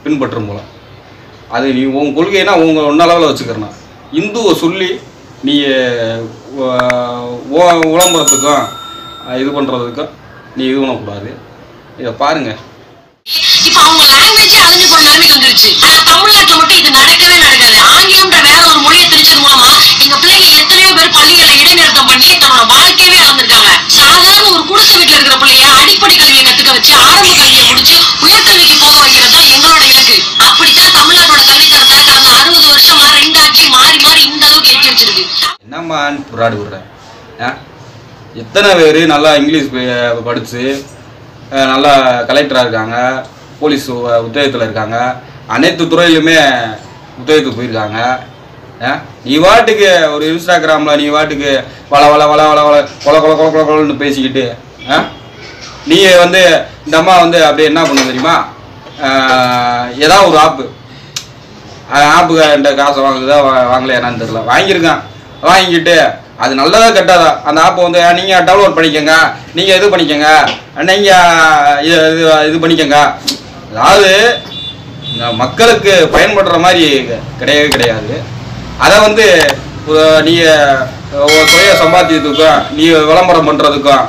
பின்பற்றும் மூலம் அது நீ உன் கொள்கைனா உங்கள் அளவில் வச்சுக்கிறனா இந்துவை சொல்லி நீ விளம்பரத்துக்கும் இது பண்ணுறதுக்கும் நீ இது பண்ணக்கூடாது. இதை பாருங்க. இப்ப அவங்க லாங்குவேஜே அழிஞ்சு போற நிலைமைக்கு வந்துருச்சு. ஆனா தமிழ்நாட்டுல மட்டும் இது நடக்கவே நடக்காது. ஆங்கிலம்ன்ற வேற ஒரு மொழியை திணிச்சது மூலமா எங்க பிள்ளைங்க எத்தனையோ பேர் பள்ளிகளை இடைநிறுத்தம் பண்ணி தன்னோட வாழ்க்கையவே இழந்திருக்காங்க. சாதாரண ஒரு குடிசை வீட்டுல இருக்கிற பிள்ளைய அடிப்படை கல்வியை கத்துக்க வச்சு ஆரம்ப கல்வியை முடிச்சு உயர்கல்விக்கு போக வைக்கிறது தான் எங்களோட இலக்கு. அப்படித்தான் தமிழ்நாட்டோட கல்வித்தரத்தை கடந்த 60 வருஷமா 2 ஆட்சி மாறி மாறி இந்த அளவுக்கு ஏற்றி வச்சிருக்கு. என்னம்மா புராடு விடுறேன். எத்தனை பேர் நல்லா இங்கிலீஷ் படித்து நல்லா கலெக்டராக இருக்காங்க, போலீஸ் உத்தியோகத்தில் இருக்காங்க, அனைத்து துறையிலுமே உத்தியோகத்துக்கு போயிருக்காங்க. நீ வாட்டுக்கு ஒரு இன்ஸ்டாகிராமில் நீ வாட்டுக்கு வள வள வள வள வள கொல கொல கொல கொல கொலன்னு பேசிக்கிட்டு நீ வந்து இந்த அம்மா வந்து அப்படியே என்ன பண்ண தெரியுமா, ஏதாவது ஒரு ஆப்புக்கிட்ட காசை வாங்குதா வாங்கலையா என்னன்னு தெரியல, வாங்கியிருக்கான். வாங்கிக்கிட்டு அது நல்லதா கெட்டாதா அந்த ஆப்பை வந்து நீங்கள் டவுன்லோட் பண்ணிக்கோங்க, நீங்கள் இது பண்ணிக்கோங்க, நீங்கள் இது பண்ணிக்கோங்க. அதாவது மக்களுக்கு பயன்படுற மாதிரி கிடையவே கிடையாது. அதை வந்து நீங்கள் சுய சம்பாத்தியத்துக்கும் நீ விளம்பரம் பண்ணுறதுக்கும்